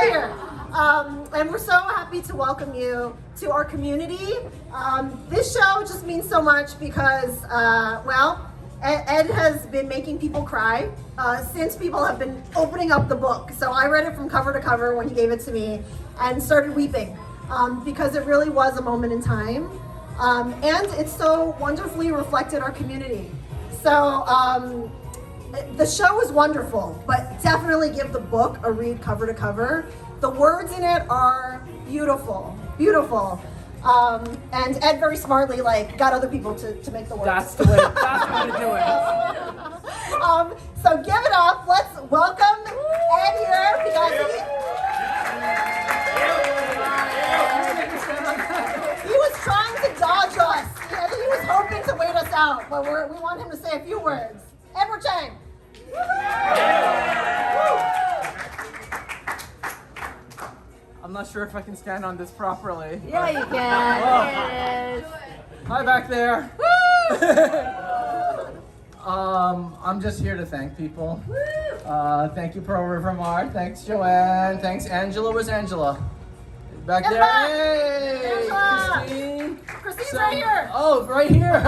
right here. And we're so happy to welcome you to our community. This show just means so much because, well, Ed has been making people cry since people have been opening up the book. So I read it from cover to cover when he gave it to me and started weeping because it really was a moment in time. And it so wonderfully reflected our community. So the show is wonderful, but definitely give the book a read cover to cover. The words in it are beautiful, beautiful. And Ed very smartly got other people to make the words. That's the way to do it. So give it up. Let's welcome Ed here because he was trying to dodge us. He was hoping to wait us out, but we want him to say a few words. Edward Cheng. I'm not sure if I can stand on this properly. Yeah, you can. Yes. Hi back there. I'm just here to thank people. Thank you, Preal River Mart. Thanks, Joanne. Thanks, Angela. Where's Angela? Back there. Hey, Christine. Christine's right here. Oh, right here.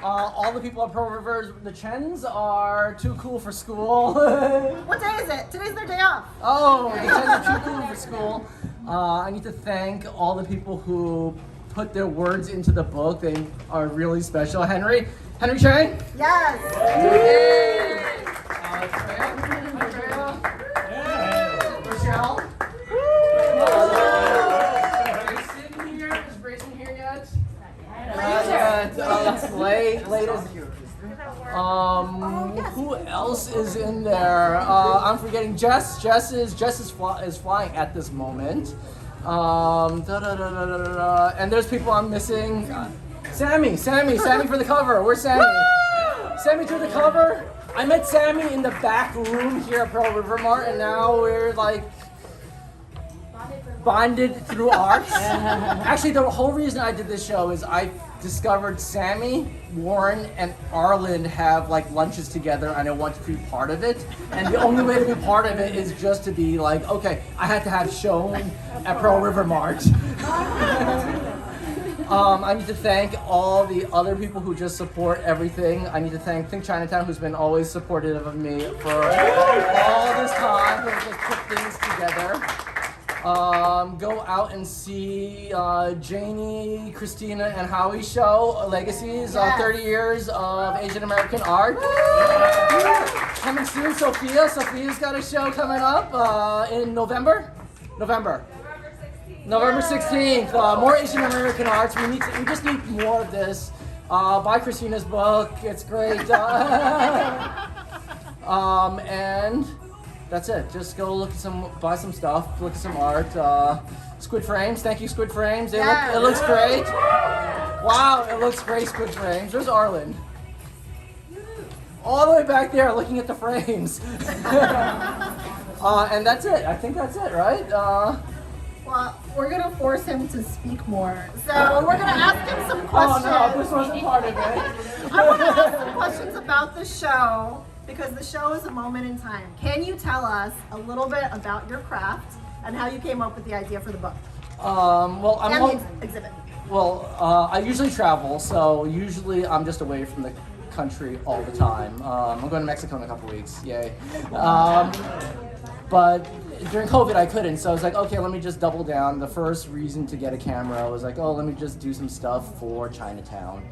All the people at Preal River, the Chengs are too cool for school. What day is it? Today's their day off. Oh, the Chengs are too cool for school. I need to thank all the people who put their words into the book. They are really special. Henry Cheng? Yes. Hey. Preal. Michelle? Is Grayson here yet? It's late as who else is in there? I'm forgetting Jess. Jess is flying at this moment. And there's people I'm missing. Sammy for the cover. Where's Sammy? Sammy to the cover. I met Sammy in the back room here at Preal River Mart, and now we're bonded through art. Actually, the whole reason I did this show is I discovered Sammy, Warren, and Arlen have lunches together, and I wanted to be part of it. And the only way to be part of it is just to be okay, I had to have shown at Preal River Mart. I need to thank all the other people who just support everything. I need to thank Think Chinatown, who's been always supportive of me for all this time, who just put things together. Go out and see Janie, Christina, and Howie's show, Legacies, 30 years of Asian American art. Coming soon, Sophia. Sophia's got a show coming up in November 16th. More Asian American arts. We just need more of this. Buy Christina's book. It's great. And that's it. Just go buy some stuff, look at some art. Squid Frames. Thank you, Squid Frames. It looks great. Wow, it looks great, Squid Frames. Where's Arlen? All the way back there, looking at the frames. And that's it. I think that's it, right? Well, we're gonna force him to speak more. So we're gonna ask him some questions. Oh no, this wasn't part of it. I want to ask some questions about the show because the show is a moment in time. Can you tell us a little bit about your craft and how you came up with the idea for the book? The exhibit. I usually travel, so usually I'm just away from the country all the time. I'm going to Mexico in a couple weeks, yay. But during COVID I couldn't, so I was like, okay, let me just double down. The first reason to get a camera was let me just do some stuff for Chinatown.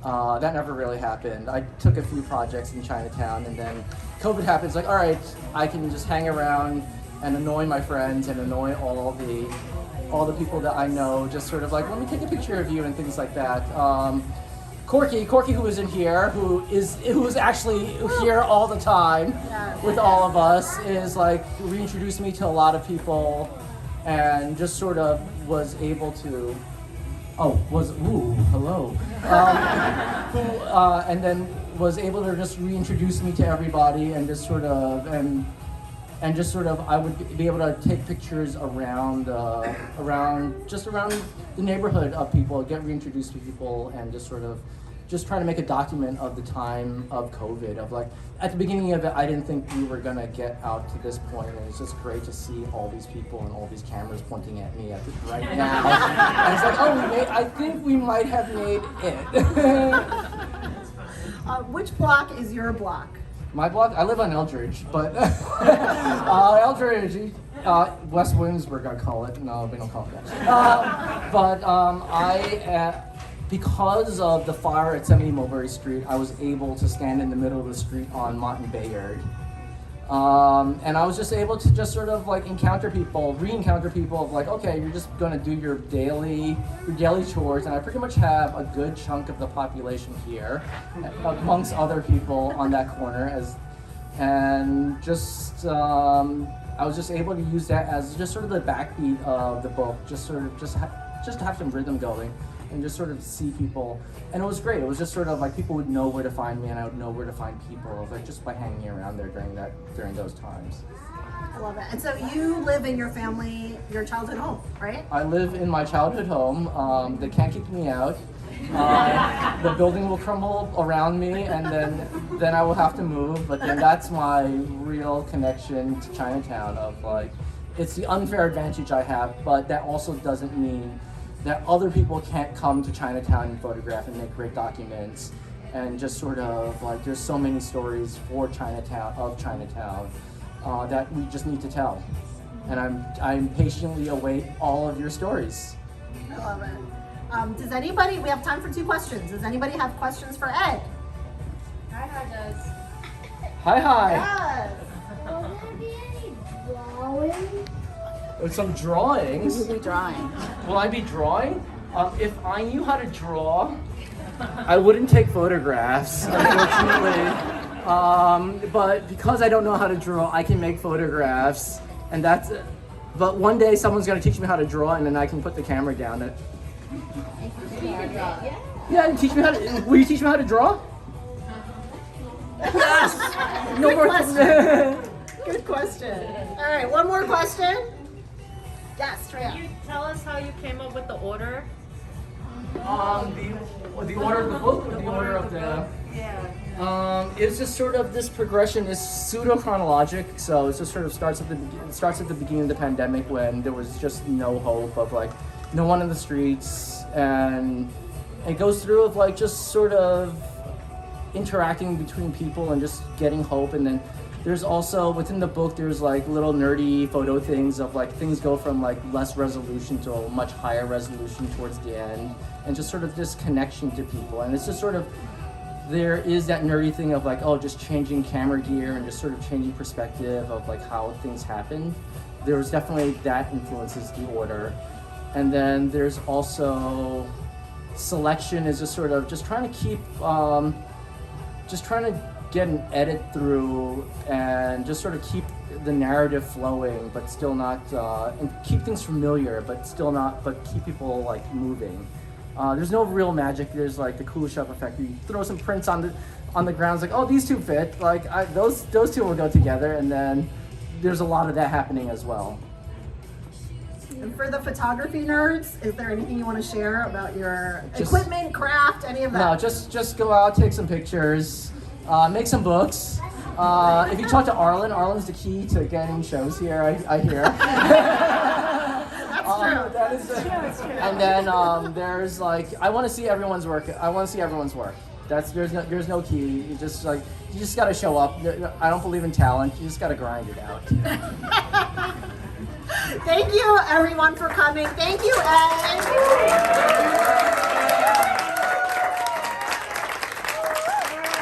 That never really happened. I took a few projects in Chinatown, and then COVID happened. It's all right, I can just hang around and annoy my friends and annoy all the people that I know, just sort of let me take a picture of you and things like that. Corky, who is in here, who's actually here all the time with all of us, is reintroduced me to a lot of people, and just sort of was able to. Hello. And then was able to just reintroduce me to everybody, and just sort of I would be able to take pictures around the neighborhood of people, get reintroduced to people, and just sort of just trying to make a document of the time of COVID. Of like, at the beginning of it, I didn't think we were gonna get out to this point, and it's just great to see all these people and all these cameras pointing at me right now. And it's like, oh, I think we might have made it. Which block is your block? My block? I live on Eldridge, but Eldridge, West Williamsburg, I call it. No, we don't call it that. Because of the fire at 70 Mulberry Street, I was able to stand in the middle of the street on Mont and Bayard. And I was just able to just sort of like re-encounter people of like, okay, you're just gonna do your daily chores, and I pretty much have a good chunk of the population here, amongst other people on that corner, I was just able to use that as just sort of the backbeat of the book, just to have some rhythm going, and just sort of see people. And it was great. It was just sort of like people would know where to find me, and I would know where to find people, like just by hanging around there during those times. I love it. And so you live in your childhood home, right? I live in my childhood home. They can't kick me out. The building will crumble around me, and then I will have to move. But then that's my real connection to Chinatown. Of like, it's the unfair advantage I have, but that also doesn't mean that other people can't come to Chinatown and photograph and make great documents, and just sort of like, there's so many stories of Chinatown that we just need to tell. And I'm patiently await all of your stories. I love it. We have time for 2 questions. Does anybody have questions for Ed? Hi, does. Hi. Yes. Will there be any drawing? With some drawings. Will be drawing. Will I be drawing? If I knew how to draw, I wouldn't take photographs, unfortunately. But because I don't know how to draw, I can make photographs, and that's it. But one day someone's gonna teach me how to draw, and then I can put the camera down. Yeah, teach me how to. Will you teach me how to draw? Yes. No more question. Good question. All right, one more question. Yes, Preal. Can you tell us how you came up with the order? The order of the book, or the order of the. Yeah. It's just sort of this progression is pseudo-chronologic, so it just sort of starts at the beginning of the pandemic, when there was just no hope of like no one in the streets, and it goes through of like just sort of interacting between people and just getting hope. And then there's also within the book there's like little nerdy photo things of like things go from like less resolution to a much higher resolution towards the end, and just sort of this connection to people. And it's just sort of, there is that nerdy thing of like, oh, just changing camera gear and just sort of changing perspective of like how things happen. There's definitely that influences the order. And then there's also selection is just sort of just trying to keep, just trying to get an edit through and just sort of keep the narrative flowing, but still not, and keep things familiar, but still not, but keep people like moving. There's no real magic. There's like the cool shop effect. You throw some prints on the ground. It's like, oh, these two fit. Like those two will go together. And then there's a lot of that happening as well. And for the photography nerds, is there anything you want to share about your equipment, craft, any of that? No, just go out, take some pictures, make some books. If you talk to Arlen's the key to getting shows here. I hear. That is true. And then there's like, I want to see everyone's work. There's no key. You just gotta show up. I don't believe in talent. You just gotta grind it out. Thank you everyone for coming. Thank you, Ed.